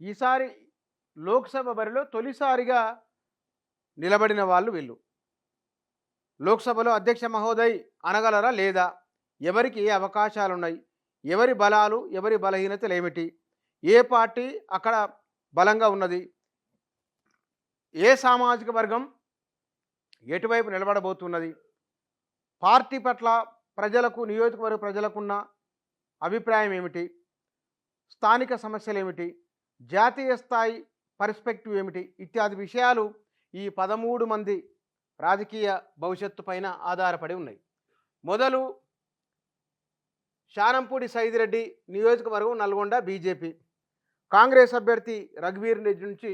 ఈసారి లోక్సభ బరిలో తొలిసారిగా నిలబడిన వాళ్ళు వీళ్ళు. లోక్సభలో అధ్యక్ష మహోదయ్ అనగలరా లేదా? ఎవరికి ఏ అవకాశాలున్నాయి? ఎవరి బలాలు, ఎవరి బలహీనతలేమిటి? ఏ పార్టీ అక్కడ బలంగా ఉన్నది? ఏ సామాజిక వర్గం ఎటువైపు నిలబడబోతున్నది? పార్టీ పట్ల ప్రజలకు, నియోజకవర్గ ప్రజలకున్న అభిప్రాయం ఏమిటి? స్థానిక సమస్యలేమిటి? జాతీయ స్థాయి పర్స్పెక్టివ్ ఏమిటి? ఇత్యాది విషయాలు ఈ 13 మంది రాజకీయ భవిష్యత్తు పైన ఆధారపడి ఉన్నాయి. మొదలు శానంపూడి సైదిరెడ్డి నియోజకవర్గం నల్గొండ బీజేపీ. కాంగ్రెస్ అభ్యర్థి రఘువీర్ రెడ్డి నుంచి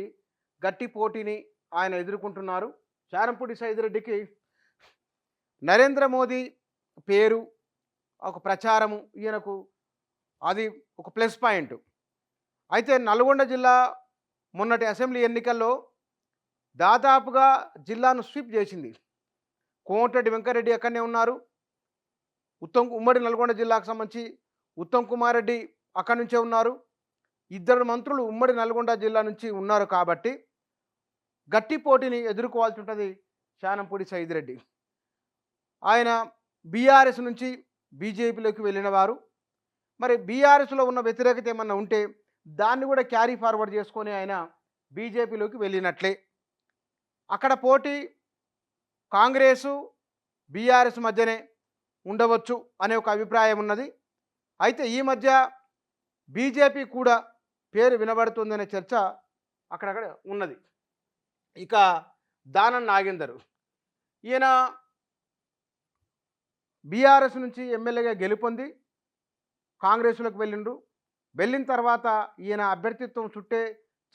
గట్టి పోటీని ఆయన ఎదుర్కొంటున్నారు. శానంపూడి సైదిరెడ్డికి నరేంద్ర మోదీ పేరు, ఒక ప్రచారము ఈయనకు అది ఒక ప్లస్ పాయింట్. అయితే నల్గొండ జిల్లా మొన్నటి అసెంబ్లీ ఎన్నికల్లో దాదాపుగా జిల్లాను స్వీప్ చేసింది. కోమటిరెడ్డి వెంకరెడ్డి అక్కడనే ఉన్నారు. ఉమ్మడి నల్గొండ జిల్లాకు సంబంధించి ఉత్తమ్ కుమార్ రెడ్డి అక్కడి నుంచే ఉన్నారు. 2 మంత్రులు ఉమ్మడి నల్గొండ జిల్లా నుంచి ఉన్నారు. కాబట్టి గట్టి పోటీని ఎదుర్కోవాల్సి ఉంటుంది శానంపూడి సైదిరెడ్డి. ఆయన బీఆర్ఎస్ నుంచి బీజేపీలోకి వెళ్ళిన వారు. మరి బీఆర్ఎస్లో ఉన్న వ్యతిరేకత ఏమన్నా ఉంటే దాన్ని కూడా క్యారీ ఫార్వర్డ్ చేసుకొని ఆయన బీజేపీలోకి వెళ్ళినట్లే. అక్కడ పోటీ కాంగ్రెసు బీఆర్ఎస్ మధ్యనే ఉండవచ్చు అనే ఒక అభిప్రాయం ఉన్నది. అయితే ఈ మధ్య బీజేపీ కూడా పేరు వినబడుతుందనే చర్చ అక్కడక్కడ ఉన్నది. ఇక దానం నాగేందర్, ఈయన బీఆర్ఎస్ నుంచి ఎమ్మెల్యేగా గెలుపొంది కాంగ్రెస్లోకి వెళ్ళిన తర్వాత ఈయన అభ్యర్థిత్వం చుట్టే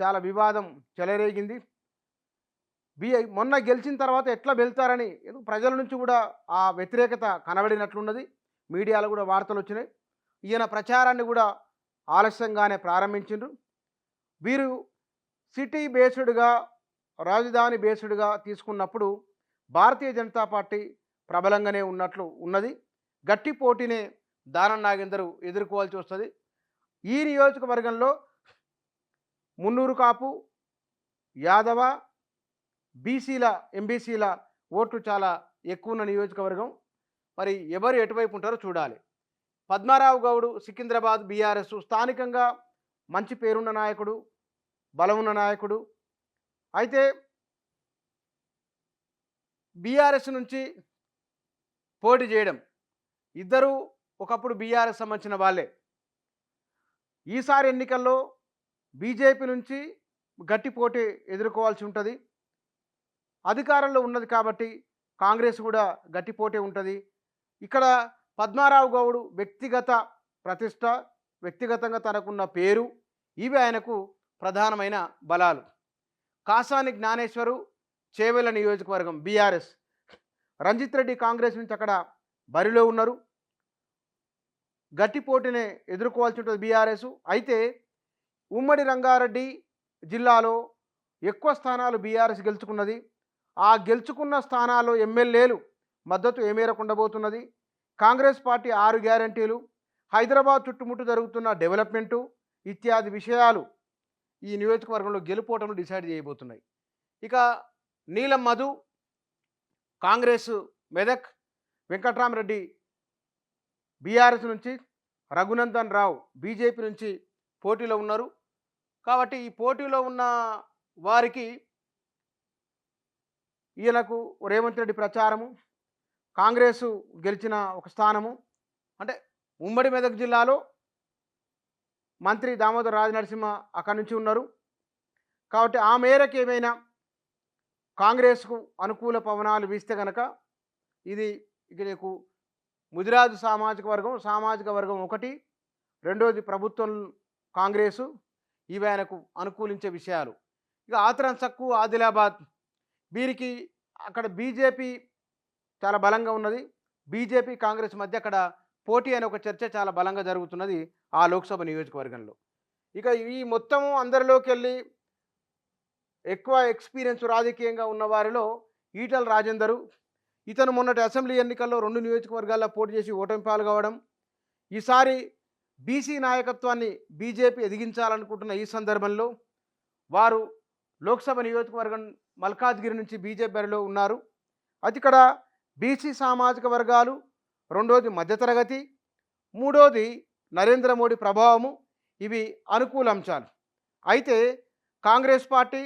చాలా వివాదం చెలరేగింది. మొన్న గెలిచిన తర్వాత ఎట్లా వెళ్తారని ప్రజల నుంచి కూడా ఆ వ్యతిరేకత కనబడినట్లున్నది. మీడియాలో కూడా వార్తలు వచ్చినాయి. ఈయన ప్రచారాన్ని కూడా ఆలస్యంగానే ప్రారంభించిండ్రు. వీరు సిటీ బేస్డ్గా, రాజధాని బేస్డ్గా తీసుకున్నప్పుడు భారతీయ జనతా పార్టీ ప్రబలంగానే ఉన్నది. గట్టి పోటీనే దానం నాగేందర్ ఎదుర్కోవాల్సి వస్తుంది. ఈ నియోజకవర్గంలో మున్నూరు కాపు, యాదవ, బీసీల, ఎంబీసీల ఓట్లు చాలా ఎక్కువ ఉన్న నియోజకవర్గం. మరి ఎవరు ఎటువైపు ఉంటారో చూడాలి. పద్మారావు గౌడ్ సికింద్రాబాద్ బీఆర్ఎస్ స్థానికంగా మంచి పేరున్న నాయకుడు, బలమున్న నాయకుడు. అయితే బీఆర్ఎస్ నుంచి పోటీ చేయడం, ఇద్దరు ఒకప్పుడు బీఆర్ఎస్ సంబంధించిన వాళ్ళే. ఈసారి ఎన్నికల్లో బీజేపీ నుంచి గట్టి పోటీ ఎదుర్కోవాల్సి ఉంటుంది. అధికారంలో ఉన్నది కాబట్టి కాంగ్రెస్ కూడా గట్టి పోటీ ఉంటుంది. ఇక్కడ పద్మారావు గౌడ్ వ్యక్తిగత ప్రతిష్ట, వ్యక్తిగతంగా తనకున్న పేరు, ఇవి ఆయనకు ప్రధానమైన బలాలు. కాసాని జ్ఞానేశ్వరు చేవెళ్ళ నియోజకవర్గం బీఆర్ఎస్, రంజిత్ రెడ్డి కాంగ్రెస్ నుంచి అక్కడ బరిలో ఉన్నారు. గట్టి పోటీనే ఎదుర్కోవాల్సి ఉంటుంది బీఆర్ఎస్. అయితే ఉమ్మడి రంగారెడ్డి జిల్లాలో ఎక్కువ స్థానాలు బీఆర్ఎస్ గెలుచుకున్నది. ఆ గెలుచుకున్న స్థానాల్లో ఎమ్మెల్యేలు మద్దతు ఏ మేరకు ఉండబోతున్నది? కాంగ్రెస్ పార్టీ 6 గ్యారంటీలు, హైదరాబాద్ చుట్టుముట్టు జరుగుతున్న డెవలప్మెంటు ఇత్యాది విషయాలు ఈ నియోజకవర్గంలో గెలుపోవటంలో డిసైడ్ చేయబోతున్నాయి. ఇక నీలం మధు కాంగ్రెస్ మెదక్, వెంకట్రామరెడ్డి బీఆర్ఎస్ నుంచి, రఘునందన్ రావు బీజేపీ నుంచి పోటీలో ఉన్నారు. కాబట్టి ఈ పోటీలో ఉన్న వారికి ఈయనకు రేవంత్ రెడ్డి ప్రచారము, కాంగ్రెసు గెలిచిన ఒక స్థానము, అంటే ఉమ్మడి మెదక్ జిల్లాలో మంత్రి దామోదర్ రాజనరసింహ అక్కడి నుంచి ఉన్నారు. కాబట్టి ఆ మేరకు ఏమైనా కాంగ్రెస్కు అనుకూల పవనాలు వీస్తే కనుక ఇది ఇక నీకు ముదిరాజు సామాజిక వర్గం ఒకటి, రెండోది ప్రభుత్వం కాంగ్రెసు, ఇవి ఆయనకు అనుకూలించే విషయాలు. ఇక ఆత్రం సక్కు ఆదిలాబాద్, వీరికి అక్కడ బీజేపీ చాలా బలంగా ఉన్నది. బీజేపీ కాంగ్రెస్ మధ్య అక్కడ పోటీ అనే ఒక చర్చ చాలా బలంగా జరుగుతున్నది ఆ లోక్సభ నియోజకవర్గంలో. ఇక ఈ మొత్తము అందరిలోకి వెళ్ళి ఎక్కువ ఎక్స్పీరియన్స్ రాజకీయంగా ఉన్న వారిలో ఈటల రాజేందరు, ఇతను మొన్నటి అసెంబ్లీ ఎన్నికల్లో 2 నియోజకవర్గాల్లో పోటీ చేసి ఓటమి పాలు కావడం, ఈసారి బీసీ నాయకత్వాన్ని బీజేపీ ఎదిగించాలనుకుంటున్న ఈ సందర్భంలో వారు లోక్సభ నియోజకవర్గం మల్కాజ్గిరి నుంచి బీజేపీ బరిలో ఉన్నారు. అది ఇక్కడ బీసీ సామాజిక వర్గాలు, రెండోది మధ్యతరగతి, మూడోది నరేంద్ర మోడీ ప్రభావము, ఇవి అనుకూల అంశాలు. అయితే కాంగ్రెస్ పార్టీ,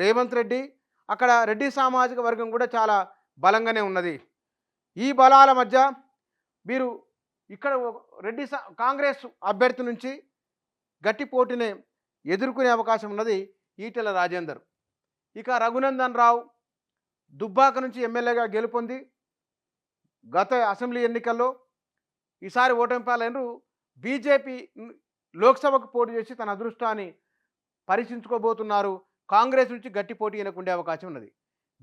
రేవంత్ రెడ్డి, అక్కడ రెడ్డి సామాజిక వర్గం కూడా చాలా బలంగానే ఉన్నది. ఈ బలాల మధ్య వీరు ఇక్కడ కాంగ్రెస్ అభ్యర్థి నుంచి గట్టి పోటీని ఎదుర్కొనే అవకాశం ఉన్నది ఈటెల రాజేందర్. ఇక రఘునందన్ రావు దుబ్బాక నుంచి ఎమ్మెల్యేగా గెలుపొంది గత అసెంబ్లీ ఎన్నికల్లో ఈసారి ఓటమి పాలైనరు. బీజేపీ లోక్సభకు పోటీ చేసి తన అదృష్టాన్ని పరీక్షించుకోబోతున్నారు. కాంగ్రెస్ నుంచి గట్టి పోటీ ఎన్నుకుండే అవకాశం ఉన్నది.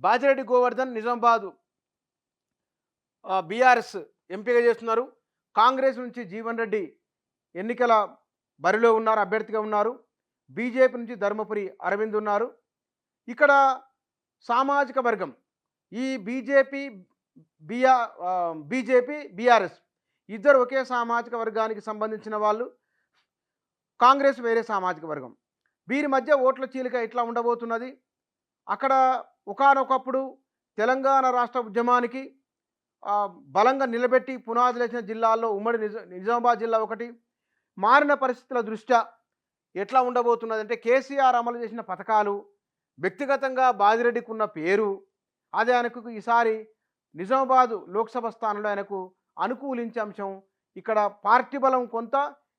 బాజిరెడ్డి గోవర్ధన్ నిజామాబాద్ బీఆర్ఎస్ ఎంపీగా చేస్తున్నారు. కాంగ్రెస్ నుంచి జీవన్ రెడ్డి ఎన్నికల బరిలో ఉన్నారు, అభ్యర్థిగా ఉన్నారు. బీజేపీ నుంచి ధర్మపురి అరవింద్ ఉన్నారు. ఇక్కడ సామాజిక వర్గం ఈ బీజేపీ బీఆర్ఎస్ ఇద్దరు ఒకే సామాజిక వర్గానికి సంబంధించిన వాళ్ళు. కాంగ్రెస్ వేరే సామాజిక వర్గం. వీరి మధ్య ఓట్ల చీలిక ఎట్లా ఉండబోతున్నది? అక్కడ ఒకానొకప్పుడు తెలంగాణ రాష్ట్ర ఉద్యమానికి బలంగా నిలబెట్టి పునాదులు వేసిన జిల్లాల్లో ఉమ్మడి నిజామాబాద్ జిల్లా ఒకటి. మారిన పరిస్థితుల దృష్ట్యా ఎట్లా ఉండబోతున్నది అంటే కేసీఆర్ అమలు చేసిన పథకాలు, వ్యక్తిగతంగా బాజిరెడ్డికి ఉన్న పేరు, అదే ఆయనకు ఈసారి నిజామాబాదు లోక్సభ స్థానంలో ఆయనకు అనుకూలించే అంశం. ఇక్కడ పార్టీ బలం కొంత,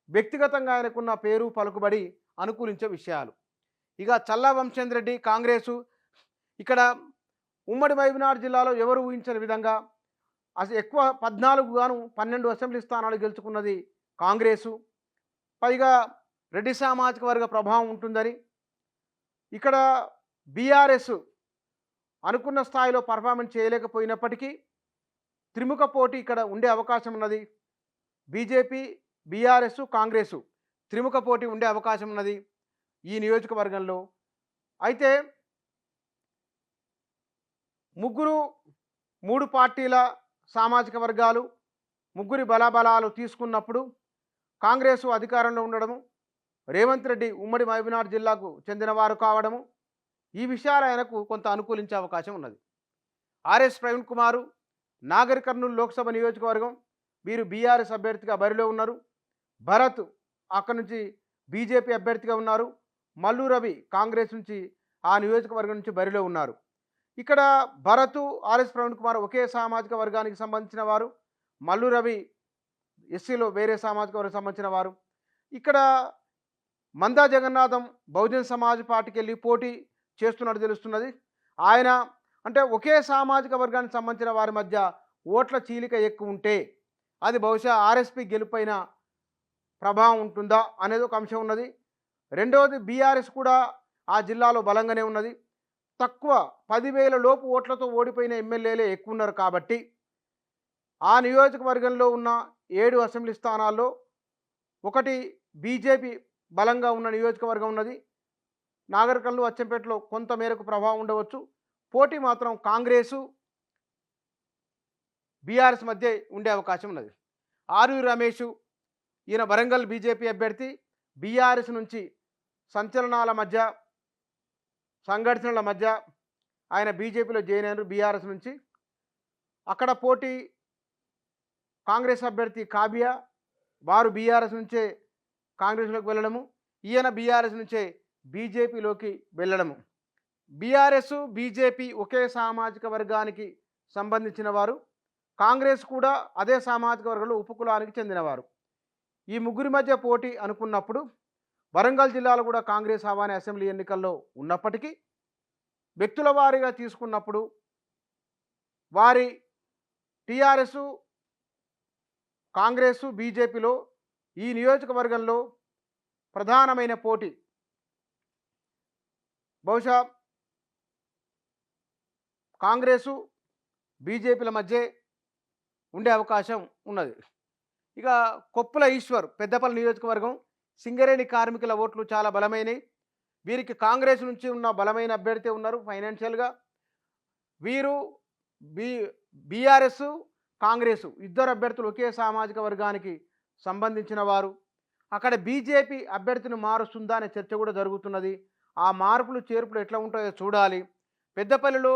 వ్యక్తిగతంగా ఆయనకున్న పేరు పలుకుబడి అనుకూలించే విషయాలు. ఇక చల్లా వంశేందర్ రెడ్డి కాంగ్రెసు ఇక్కడ ఉమ్మడి మహబూబ్నగర్ జిల్లాలో ఎవరు ఊహించని విధంగా అసలు ఎక్కువ 14 గాను 12 అసెంబ్లీ స్థానాలు గెలుచుకున్నది కాంగ్రెసు. పైగా రెడ్డి సామాజిక వర్గ ప్రభావం ఉంటుందని ఇక్కడ బీఆర్ఎస్ అనుకున్న స్థాయిలో పర్ఫార్మెన్స్ చేయలేకపోయినప్పటికీ త్రిముఖ పోటీ ఇక్కడ ఉండే అవకాశం ఉన్నది. బీజేపీ, బీఆర్ఎస్, కాంగ్రెసు త్రిముఖ పోటీ ఉండే అవకాశం ఉన్నది ఈ నియోజకవర్గంలో. అయితే మూడు పార్టీల సామాజిక వర్గాలు ముగ్గురి బలాబలాలు తీసుకున్నప్పుడు కాంగ్రెసు అధికారంలో ఉండడము, రేవంత్ రెడ్డి ఉమ్మడి మహబూబ్నగర్ జిల్లాకు చెందినవారు కావడము, ఈ విషయాలు ఆయనకు కొంత అనుకూలించే అవకాశం ఉన్నది. ఆర్ఎస్ ప్రవీణ్ కుమారు నాగర్ కర్నూలు లోక్సభ నియోజకవర్గం, వీరు బీఆర్ఎస్ అభ్యర్థిగా బరిలో ఉన్నారు. భరత్ అక్కడి నుంచి బీజేపీ అభ్యర్థిగా ఉన్నారు. మల్లు రవి కాంగ్రెస్ నుంచి ఆ నియోజకవర్గం నుంచి బరిలో ఉన్నారు. ఇక్కడ భరత్, ఆర్ఎస్ ప్రవీణ్ కుమార్ ఒకే సామాజిక వర్గానికి సంబంధించిన వారు. మల్లు రవి ఎస్సీలో వేరే సామాజిక వర్గానికి సంబంధించిన వారు. ఇక్కడ మందా జగన్నాథం బహుజన్ సమాజ్ పార్టీకి వెళ్ళి పోటీ చేస్తున్నట్టు తెలుస్తున్నది. ఆయన అంటే ఒకే సామాజిక వర్గానికి సంబంధించిన వారి మధ్య ఓట్ల చీలిక ఎక్కువ ఉంటే అది బహుశా ఆర్ఎస్పీ గెలుపైన ప్రభావం ఉంటుందా అనేది ఒక అంశం ఉన్నది. రెండవది బీఆర్ఎస్ కూడా ఆ జిల్లాలో బలంగానే ఉన్నది. తక్కువ 10,000 లోపు ఓట్లతో ఓడిపోయిన ఎమ్మెల్యేలే ఎక్కువ ఉన్నారు కాబట్టి ఆ నియోజకవర్గంలో ఉన్న 7 అసెంబ్లీ స్థానాల్లో ఒకటి బీజేపీ బలంగా ఉన్న నియోజకవర్గం ఉన్నది. నాగర్ కర్నూలు, అచ్చంపేటలో కొంత మేరకు ప్రభావం ఉండవచ్చు. పోటీ మాత్రం కాంగ్రెసు బీఆర్ఎస్ మధ్య ఉండే అవకాశం ఉన్నది. ఆర్యు రమేష్ ఈయన వరంగల్ బీజేపీ అభ్యర్థి. బీఆర్ఎస్ నుంచి సంచలనాల మధ్య, సంఘర్షణల మధ్య ఆయన బీజేపీలో జాయిన్ అయినారు బీఆర్ఎస్ నుంచి. అక్కడ పోటీ కాంగ్రెస్ అభ్యర్థి కావ్య, వారు బీఆర్ఎస్ నుంచే కాంగ్రెస్లోకి వెళ్ళడము, ఈయన బీఆర్ఎస్ నుంచే బీజేపీలోకి వెళ్ళడము. బీఆర్ఎస్, బీజేపీ ఒకే సామాజిక వర్గానికి సంబంధించిన వారు. కాంగ్రెస్ కూడా అదే సామాజిక వర్గంలో ఉపకులానికి చెందినవారు. ఈ ముగ్గురి మధ్య పోటీ అనుకున్నప్పుడు వరంగల్ జిల్లాలో కూడా కాంగ్రెస్ హవానే అసెంబ్లీ ఎన్నికల్లో ఉన్నప్పటికీ వ్యక్తుల వారీగా తీసుకున్నప్పుడు వారి టీఆర్ఎస్, కాంగ్రెస్, బీజేపీలో ఈ నియోజకవర్గంలో ప్రధానమైన పోటీ బహుశా కాంగ్రెసు బీజేపీల మధ్య ఉండే అవకాశం ఉన్నది. ఇక కొప్పుల ఈశ్వర్ పెద్దపల్లి నియోజకవర్గం, సింగరేణి కార్మికుల ఓట్లు చాలా బలమైనవి. వీరికి కాంగ్రెస్ నుంచి ఉన్న బలమైన అభ్యర్థి ఉన్నారు ఫైనాన్షియల్గా. వీరు బీఆర్ఎస్, కాంగ్రెసు ఇద్దరు అభ్యర్థులు ఒకే సామాజిక వర్గానికి సంబంధించిన వారు. అక్కడ బీజేపీ అభ్యర్థిని మారుస్తుందా అనే చర్చ కూడా జరుగుతున్నది. ఆ మార్పులు చేర్పులు ఎట్లా ఉంటాయో చూడాలి. పెద్దపల్లిలో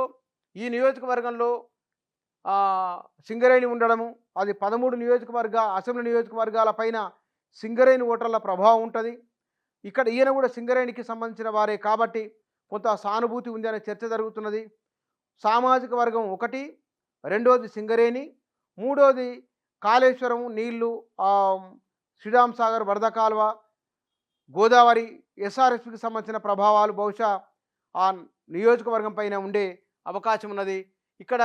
ఈ నియోజకవర్గంలో సింగరేణి ఉండడము, అది 13 అసెంబ్లీ నియోజకవర్గాల పైన సింగరేణి ఓటర్ల ప్రభావం ఉంటుంది. ఇక్కడ ఈయన కూడా సింగరేణికి సంబంధించిన వారే కాబట్టి కొంత సానుభూతి ఉంది అనే చర్చ జరుగుతున్నది. సామాజిక వర్గం ఒకటి, రెండోది సింగరేణి, మూడోది కాళేశ్వరం నీళ్లు, శ్రీరామ్ సాగర్ వరద కాలువ, గోదావరి, ఎస్ఆర్ఎస్పికి సంబంధించిన ప్రభావాలు బహుశా ఆ నియోజకవర్గం పైన ఉండే అవకాశం ఉన్నది. ఇక్కడ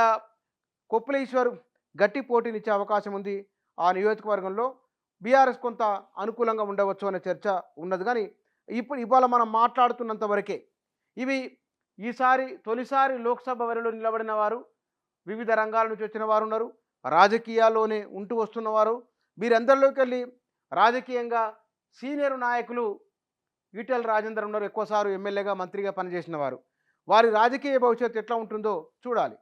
కొప్పులేశ్వర్ గట్టి పోటీనిచ్చే అవకాశం ఉంది. ఆ నియోజకవర్గంలో బీఆర్ఎస్ కొంత అనుకూలంగా ఉండవచ్చు అనే చర్చ ఉన్నది. కానీ ఇవాళ మనం మాట్లాడుతున్నంత వరకే ఇవి తొలిసారి లోక్సభ బరిలో నిలబడిన వారు, వివిధ రంగాల నుంచి వచ్చిన వారు ఉన్నారు, రాజకీయాల్లోనే ఉంటూ వస్తున్నవారు. వీరందరిలోకి వెళ్ళి రాజకీయంగా సీనియర్ నాయకులు ఈటెల రాజేందర్ ఉన్నారు, ఎక్కువసార్లు ఎమ్మెల్యేగా మంత్రిగా పనిచేసిన వారు. వారి రాజకీయ భవిష్యత్తు ఎట్లా ఉంటుందో చూడాలి.